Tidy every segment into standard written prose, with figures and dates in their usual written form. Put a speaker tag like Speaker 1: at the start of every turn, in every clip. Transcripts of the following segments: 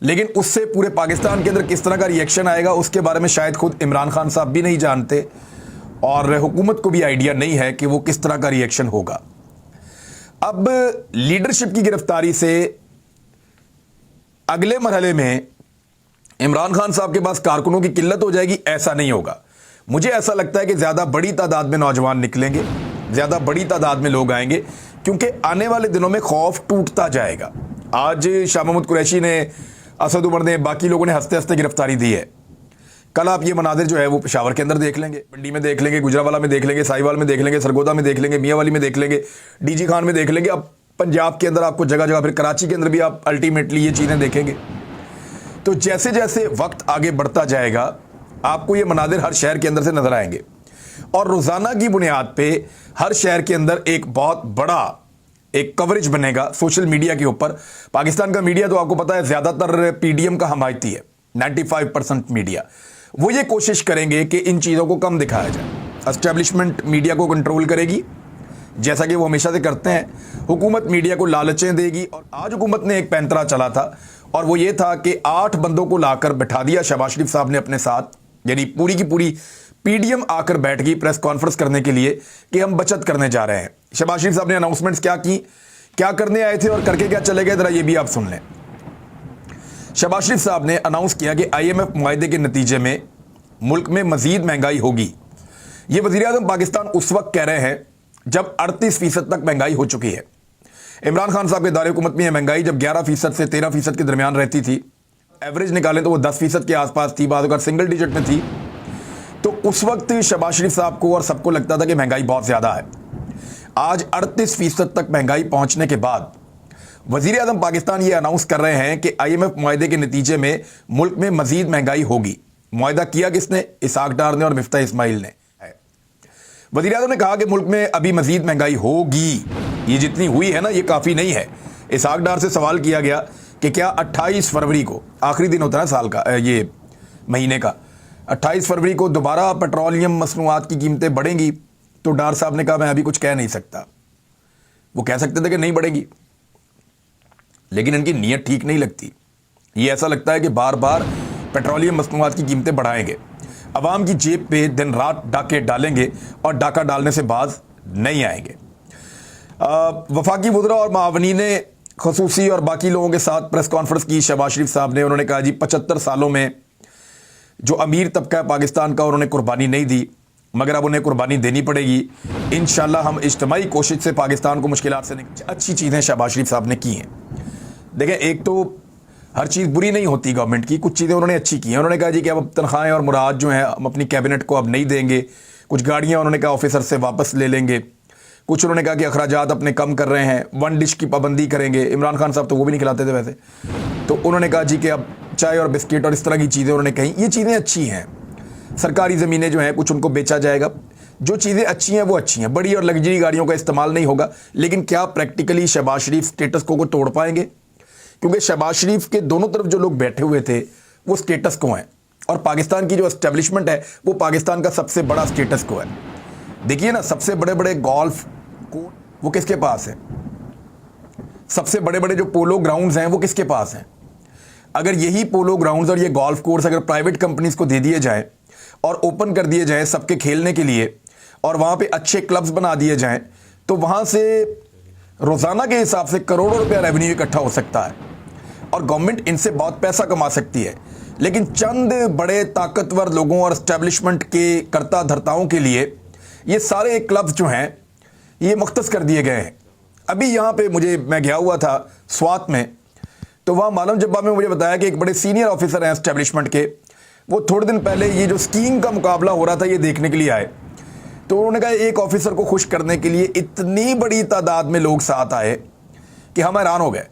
Speaker 1: لیکن اس سے پورے پاکستان کے اندر کس طرح کا ریئیکشن آئے گا اس کے بارے میں شاید خود عمران خان صاحب بھی نہیں جانتے اور حکومت کو بھی آئیڈیا نہیں ہے کہ وہ کس طرح کا ریئیکشن ہوگا۔ اب لیڈرشپ کی گرفتاری سے اگلے مرحلے میں عمران خان صاحب کے پاس کارکنوں کی قلت ہو جائے گی، ایسا نہیں ہوگا۔ مجھے ایسا لگتا ہے کہ زیادہ بڑی تعداد میں نوجوان نکلیں گے، زیادہ بڑی تعداد میں لوگ آئیں گے، کیونکہ آنے والے دنوں میں خوف ٹوٹتا جائے گا۔ آج شاہ محمود قریشی نے، اسد عمر نے، باقی لوگوں نے ہنستے ہنستے گرفتاری دی ہے۔ کل آپ یہ مناظر جو ہے وہ پشاور کے اندر دیکھ لیں گے، منڈی میں دیکھ لیں گے، گجرانوالہ میں دیکھ لیں گے، ساہیوال میں دیکھ لیں گے، سرگودا میں دیکھ لیں گے، میاں والی میں دیکھ لیں گے، ڈی جی خان میں دیکھ لیں گے۔ اب پنجاب کے اندر آپ کو جگہ جگہ، پھر کراچی کے اندر بھی آپ الٹیمیٹلی یہ چیزیں دیکھیں گے۔ تو جیسے جیسے وقت آگے بڑھتا جائے گا آپ کو یہ مناظر ہر شہر کے اندر سے نظر آئیں گے، اور روزانہ کی بنیاد پہ ہر شہر کے اندر ایک بہت بڑا ایک کوریج بنے گا سوشل میڈیا کے اوپر۔ پاکستان کا میڈیا تو آپ کو پتا ہے زیادہ تر پی ڈی ایم کا حمایتی ہے، 95% میڈیا۔ وہ یہ کوشش کریں گے کہ ان چیزوں کو کم دکھایا جائے۔ اسٹیبلشمنٹ میڈیا کو کنٹرول کرے گی جیسا کہ وہ ہمیشہ سے کرتے ہیں، حکومت میڈیا کو لالچیں دے گی۔ اور آج حکومت نے ایک پینترا چلا تھا، اور وہ یہ تھا کہ 8 بندوں کو لا کر بٹھا دیا شہباز شریف صاحب نے اپنے ساتھ، یعنی پوری کی پوری پی ڈی ایم آ کر بیٹھ گئی پریس کانفرنس کرنے کے لیے کہ ہم بچت کرنے جا رہے ہیں۔ شہباز شریف صاحب نے اناؤنسمنٹس کیا کی، کیا کرنے آئے تھے اور کر کے کیا چلے گئے، ذرا یہ بھی آپ سن لیں۔ شہباز شریف صاحب نے اناؤنس کیا کہ آئی ایم ایف معاہدے کے نتیجے میں ملک میں مزید مہنگائی ہوگی۔ یہ وزیر اعظم پاکستان اس وقت کہہ رہے ہیں جب 38% تک مہنگائی ہو چکی ہے۔ عمران خان صاحب کے دور حکومت میں یہ مہنگائی جب 11% سے 13% کے درمیان رہتی تھی، ایوریج نکالیں تو وہ 10% کے آس پاس تھی، بعض اوقات سنگل ڈیجٹ میں تھی۔ تو اس وقت شہباز شریف صاحب کو اور سب کو لگتا تھا کہ مہنگائی بہت زیادہ ہے۔ آج 38% تک مہنگائی پہنچنے کے بعد وزیر اعظم پاکستان یہ اناؤنس کر رہے ہیں کہ آئی ایم ایف معاہدے کے نتیجے میں ملک میں مزید مہنگائی ہوگی۔ معاہدہ کیا کس نے؟ اسحاق ڈار نے اور مفتاح اسماعیل نے۔ وزیر اعظم نے کہا کہ ملک میں ابھی مزید مہنگائی ہوگی، یہ جتنی ہوئی ہے نا یہ کافی نہیں ہے۔ اسحاق ڈار سے سوال کیا گیا کہ کیا 28 فروری کو، آخری دن ہوتا ہے سال کا، یہ مہینے کا، 28 فروری کو دوبارہ پیٹرولیم مصنوعات کی قیمتیں بڑھیں گی؟ تو ڈار صاحب نے کہا میں ابھی کچھ کہہ نہیں سکتا۔ وہ کہہ سکتے تھے کہ نہیں بڑھے گی، لیکن ان کی نیت ٹھیک نہیں لگتی۔ یہ ایسا لگتا ہے کہ بار بار پیٹرولیم مصنوعات کی قیمتیں بڑھائیں گے، عوام کی جیب پہ دن رات ڈاکے ڈالیں گے اور ڈاکہ ڈالنے سے باز نہیں آئیں گے۔ وفاقی وزراء اور معاونین خصوصی اور باقی لوگوں کے ساتھ پریس کانفرنس کی شہباز شریف صاحب نے۔ انہوں نے کہا جی 75 سالوں میں جو امیر طبقہ ہے پاکستان کا، انہوں نے قربانی نہیں دی، مگر اب انہیں قربانی دینی پڑے گی۔ انشاءاللہ ہم اجتماعی کوشش سے پاکستان کو مشکلات سے اچھی چیزیں شہباز شریف صاحب نے کی ہیں۔ دیکھیں، ایک تو ہر چیز بری نہیں ہوتی گورنمنٹ کی، کچھ چیزیں انہوں نے اچھی کی ہیں۔ انہوں نے کہا جی کہ اب تنخواہیں اور مراد جو ہیں ہم اپنی کیبنٹ کو اب نہیں دیں گے، کچھ گاڑیاں انہوں نے کہا آفیسر سے واپس لے لیں گے، کچھ انہوں نے کہا کہ اخراجات اپنے کم کر رہے ہیں، 1 ڈش کی پابندی کریں گے۔ عمران خان صاحب تو وہ بھی نہیں کھلاتے تھے ویسے، تو انہوں نے کہا جی کہ اب چائے اور بسکٹ اور اس طرح کی چیزیں انہوں نے کہیں۔ یہ چیزیں اچھی ہیں۔ سرکاری زمینیں جو ہیں کچھ ان کو بیچا جائے گا، جو چیزیں اچھی ہیں وہ اچھی ہیں۔ بڑی اور لگژری گاڑیوں کا استعمال نہیں ہوگا، لیکن کیا پریکٹیکلی شہباز شریف سٹیٹس کو توڑ پائیں گے؟ کیونکہ شہباز شریف کے دونوں طرف جو لوگ بیٹھے ہوئے تھے وہ سٹیٹس کو ہیں، اور پاکستان کی جو اسٹیبلشمنٹ ہے وہ پاکستان کا سب سے بڑا سٹیٹس کو ہے۔ دیکھیے نا، سب سے بڑے بڑے گولف کورٹ وہ کس کے پاس ہیں؟ سب سے بڑے بڑے جو پولو گراؤنڈز ہیں وہ کس کے پاس ہیں؟ اگر یہی پولو گراؤنڈز اور یہ گولف کورس اگر پرائیویٹ کمپنیز کو دے دیے جائیں اور اوپن کر دیے جائیں سب کے کھیلنے کے لیے، اور وہاں پہ اچھے کلبز بنا دیے جائیں، تو وہاں سے روزانہ کے حساب سے کروڑوں روپیہ ریونیو اکٹھا ہو سکتا ہے، اور گورنمنٹ ان سے بہت پیسہ کما سکتی ہے۔ لیکن چند بڑے طاقتور لوگوں اور اسٹیبلشمنٹ کے کرتا دھرتاؤں کے لیے یہ سارے کلبز جو ہیں یہ مختص کر دیے گئے ہیں۔ ابھی یہاں پہ میں گیا ہوا تھا سوات میں، تو وہاں معلوم جبہ میں مجھے بتایا کہ ایک بڑے سینئر آفیسر ہیں اسٹیبلشمنٹ کے، وہ تھوڑے دن پہلے یہ جو اسکیئنگ کا مقابلہ ہو رہا تھا یہ دیکھنے کے لیے آئے۔ تو انہوں نے کہا ایک آفیسر کو خوش کرنے کے لیے اتنی بڑی تعداد میں لوگ ساتھ آئے کہ ہم حیران ہو گئے،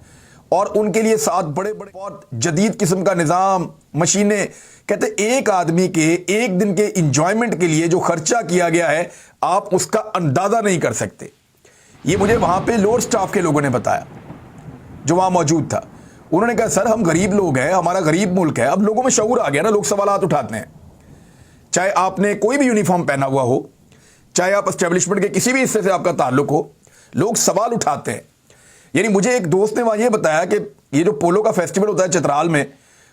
Speaker 1: اور ان کے لیے ساتھ بڑے بڑے بہت جدید قسم کا نظام، مشینیں۔ کہتے ایک آدمی کے ایک دن کے انجوائمنٹ کے لیے جو خرچہ کیا گیا ہے آپ اس کا اندازہ نہیں کر سکتے۔ یہ مجھے وہاں پہ لوور سٹاف کے لوگوں نے بتایا جو وہاں موجود تھا۔ انہوں نے کہا سر ہم غریب لوگ ہیں، ہمارا غریب ملک ہے، اب لوگوں میں شعور آ گیا نا، لوگ سوالات اٹھاتے ہیں۔ چاہے آپ نے کوئی بھی یونیفارم پہنا ہوا ہو، چاہے آپ اسٹیبلشمنٹ کے کسی بھی حصے سے آپ کا تعلق ہو، لوگ سوال اٹھاتے ہیں یعنی مجھے ایک دوست نے وہاں یہ بتایا کہ یہ جو پولو کا فیسٹیول ہوتا ہے چترال میں,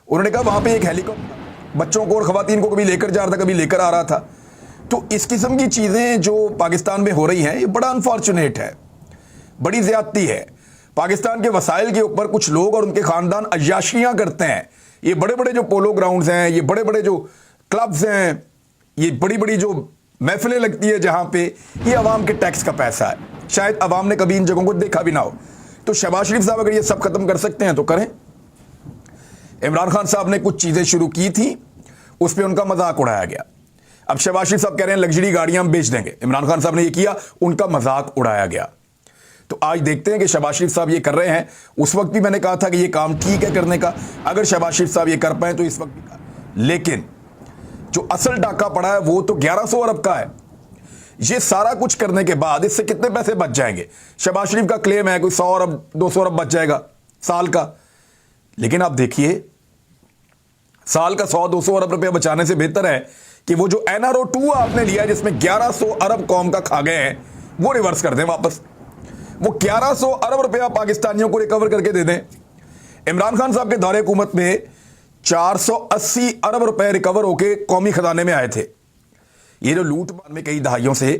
Speaker 1: انہوں نے کہا وہاں پہ ایک ہیلی کاپٹر بچوں کو اور خواتین کو کبھی لے کر جا رہا تھا, کبھی لے کر آ رہا تھا. تو اس قسم کی چیزیں جو پاکستان میں ہو رہی ہیں یہ بڑا انفارچونیٹ ہے, بڑی زیادتی ہے. پاکستان کے وسائل کے اوپر کچھ لوگ اور ان کے خاندان عیاشیاں کرتے ہیں. یہ بڑے بڑے جو پولو گراؤنڈز ہیں, یہ بڑے بڑے جو کلبز ہیں, یہ بڑی بڑی جو محفلیں لگتی ہے جہاں پہ, یہ عوام کے ٹیکس کا پیسہ ہے. شاید عوام نے کبھی ان جگہوں کو دیکھا بھی نہ ہو. تو شہباز شریف صاحب اگر یہ سب ختم کر سکتے ہیں تو کریں. عمران خان صاحب نے کچھ چیزیں شروع کی تھیں, اس پہ ان کا مذاق اڑایا گیا. اب شہباز شریف صاحب کہہ رہے ہیں لگژری گاڑیاں ہم بیچ دیں گے. عمران خان صاحب نے یہ کیا, ان کا مذاق اڑایا گیا. تو آج دیکھتے ہیں کہ شہباز شریف صاحب یہ کر رہے ہیں. اس وقت بھی میں نے کہا تھا کہ یہ کام ٹھیک ہے کرنے کا, اگر شہباز شریف صاحب یہ کر پائیں تو اس وقت بھی. لیکن جو اصل ڈاکہ پڑا ہے وہ تو 1100 ارب کا ہے. یہ سارا کچھ کرنے کے بعد اس سے کتنے پیسے بچ جائیں گے؟ شہباز شریف کا کلیم ہے کوئی 100 ارب 200 ارب بچ جائے گا سال کا. لیکن آپ دیکھیے سال کا 100-200 ارب روپیہ بچانے سے بہتر ہے کہ وہ جو NRO-2 آپ نے لیا جس میں 1100 ارب قوم کا کھا گئے ہیں وہ ریورس کر دیں واپس. وہ 1100 ارب روپیہ پاکستانیوں کو ریکور کر کے دے دیں. عمران خان صاحب کے دور حکومت میں 480 ارب روپے ریکور ہو کے قومی خزانے میں آئے تھے. یہ جو لوٹ مار میں کئی دہائیوں سے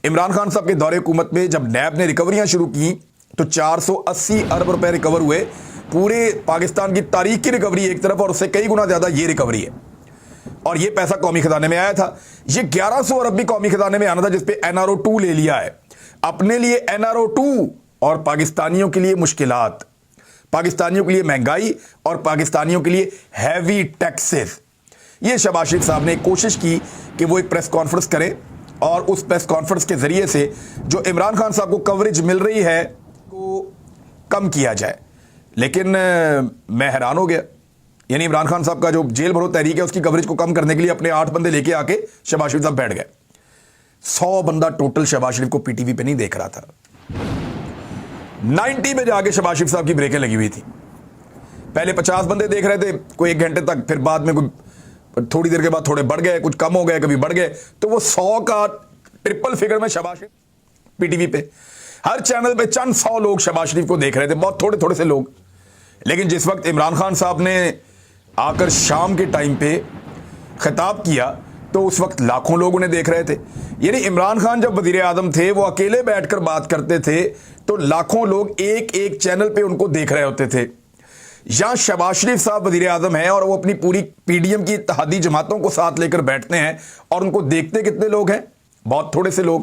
Speaker 1: عمران خان صاحب کے دور حکومت میں جب نیب نے ریکوریاں شروع کی تو 480 ارب روپے ریکور ہوئے. پورے پاکستان کی تاریخ کی ریکوری ایک طرف اور اس سے کئی گنا زیادہ یہ ریکوری ہے, اور یہ پیسہ قومی خزانے میں آیا تھا. یہ 1100 ارب بھی قومی خزانے میں آنا تھا جس پہ NRO-2 لے لیا ہے. اپنے لیے NRO-2 اور پاکستانیوں کے لیے مشکلات, پاکستانیوں کے لیے مہنگائی اور پاکستانیوں کے لیے ہیوی ٹیکسز. یہ شہباز شریف صاحب نے کوشش کی کہ وہ ایک پریس کانفرنس کرے اور اس پریس کانفرنس کے ذریعے سے جو عمران خان صاحب کو کوریج مل رہی ہے کو کم کیا جائے. لیکن میں حیران ہو گیا. یعنی عمران خان صاحب کا جو جیل بھرو تحریک ہے اس کی کوریج کو کم کرنے کے لیے اپنے 8 بندے لے کے آ کے شہباز شریف صاحب بیٹھ گئے. 100 بندہ ٹوٹل شہباز شریف کو پی ٹی وی پہ نہیں دیکھ رہا تھا. 90 میں جا کے شہباز شریف صاحب کی بریکیں لگی ہوئی تھی. پہلے 50 بندے دیکھ رہے تھے کوئی 1 گھنٹے تک, پھر بعد میں کوئی تھوڑی دیر کے بعد تھوڑے بڑھ گئے, کچھ کم ہو گئے, کبھی بڑھ گئے. تو وہ 100 کا ٹرپل فگر میں شہباز شریف پی ٹی وی پہ ہر چینل پہ چند 100 لوگ شہباز شریف کو دیکھ رہے تھے, بہت تھوڑے تھوڑے سے لوگ. لیکن جس وقت عمران خان صاحب نے آ کر شام کے ٹائم پہ خطاب کیا تو اس وقت لاکھوں لوگ انہیں دیکھ رہے تھے. یعنی عمران خان جب وزیر اعظم تھے وہ اکیلے بیٹھ کر بات کرتے تھے تو لاکھوں لوگ ایک ایک چینل پہ ان کو دیکھ رہے ہوتے تھے. یہاں شہباز شریف صاحب وزیر اعظم ہیں اور وہ اپنی پوری پی ڈی ایم کی اتحادی جماعتوں کو ساتھ لے کر بیٹھتے ہیں اور ان کو دیکھتے کتنے لوگ ہیں؟ بہت تھوڑے سے لوگ.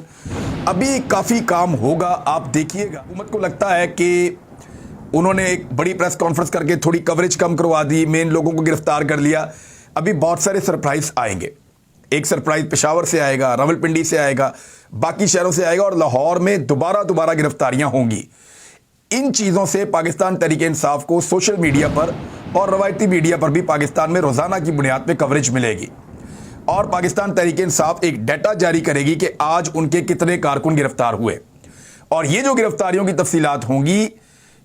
Speaker 1: ابھی کافی کام ہوگا, آپ دیکھیے گا. حکومت کو لگتا ہے کہ انہوں نے ایک بڑی پریس کانفرنس کر کے تھوڑی کوریج کم کروا دی, مین لوگوں کو گرفتار کر لیا. ابھی بہت سارے سرپرائز آئیں گے. ایک سرپرائز پشاور سے آئے گا, راولپنڈی سے آئے گا, باقی شہروں سے آئے گا, اور لاہور میں دوبارہ گرفتاریاں ہوں گی. ان چیزوں سے پاکستان تحریک انصاف کو سوشل میڈیا پر اور روایتی میڈیا پر بھی پاکستان میں روزانہ کی بنیاد پہ کوریج ملے گی. اور پاکستان تحریک انصاف ایک ڈیٹا جاری کرے گی کہ آج ان کے کتنے کارکن گرفتار ہوئے, اور یہ جو گرفتاریوں کی تفصیلات ہوں گی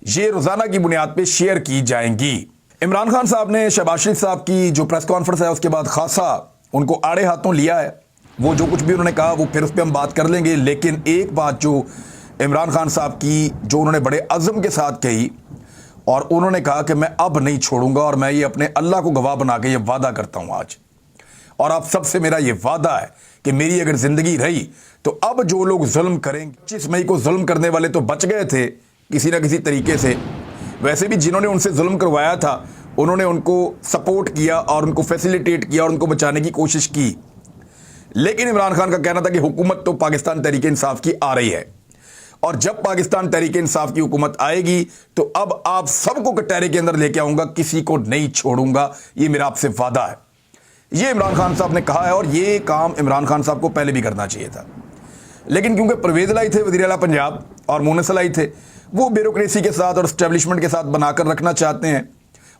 Speaker 1: یہ روزانہ کی بنیاد پہ شیئر کی جائیں گی. عمران خان صاحب نے شہباز شریف صاحب کی جو پریس کانفرنس ہے اس کے بعد خاصا ان کو آڑے ہاتھوں لیا ہے. وہ جو کچھ بھی انہوں نے کہا وہ پھر اس پہ ہم بات کر لیں گے. لیکن ایک بات جو عمران خان صاحب کی جو انہوں نے بڑے عزم کے ساتھ کہی, اور انہوں نے کہا کہ میں اب نہیں چھوڑوں گا, اور میں یہ اپنے اللہ کو گواہ بنا کے یہ وعدہ کرتا ہوں آج, اور آپ سب سے میرا یہ وعدہ ہے کہ میری اگر زندگی رہی تو اب جو لوگ ظلم کریں گے, 25 مئی کو ظلم کرنے والے تو بچ گئے تھے کسی نہ کسی طریقے سے, ویسے بھی جنہوں نے ان سے ظلم کروایا تھا انہوں نے ان کو سپورٹ کیا اور ان کو فیسیلیٹیٹ کیا اور ان کو بچانے کی کوشش کی. لیکن عمران خان کا کہنا تھا کہ حکومت تو پاکستان تحریک انصاف کی آ رہی ہے, اور جب پاکستان تحریک انصاف کی حکومت آئے گی تو اب آپ سب کو کٹہرے کے اندر لے کے آؤں گا, کسی کو نہیں چھوڑوں گا, یہ میرا آپ سے وعدہ ہے. یہ عمران خان صاحب نے کہا ہے, اور یہ کام عمران خان صاحب کو پہلے بھی کرنا چاہیے تھا. لیکن کیونکہ پرویز الہی تھے وزیر اعلیٰ پنجاب اور مونس الہی تھے, وہ بیوروکریسی کے ساتھ اور اسٹیبلشمنٹ کے ساتھ بنا کر رکھنا چاہتے ہیں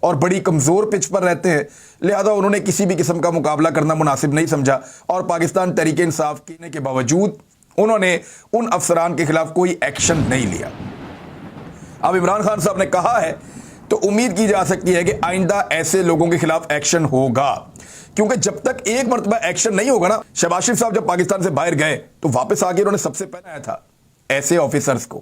Speaker 1: اور بڑی کمزور پچ پر رہتے ہیں, لہذا انہوں نے کسی بھی قسم کا مقابلہ کرنا مناسب نہیں سمجھا, اور پاکستان تحریک انصاف کہنے کے باوجود انہوں نے ان افسران کے خلاف کوئی ایکشن نہیں لیا. اب عمران خان صاحب نے کہا ہے تو امید کی جا سکتی ہے کہ آئندہ ایسے لوگوں کے خلاف ایکشن ہوگا, کیونکہ جب تک ایک مرتبہ ایکشن نہیں ہوگا نا. شہباز شریف صاحب جب پاکستان سے باہر گئے تو واپس آ کے انہوں نے سب سے پہلے آیا تھا ایسے آفیسرز کو.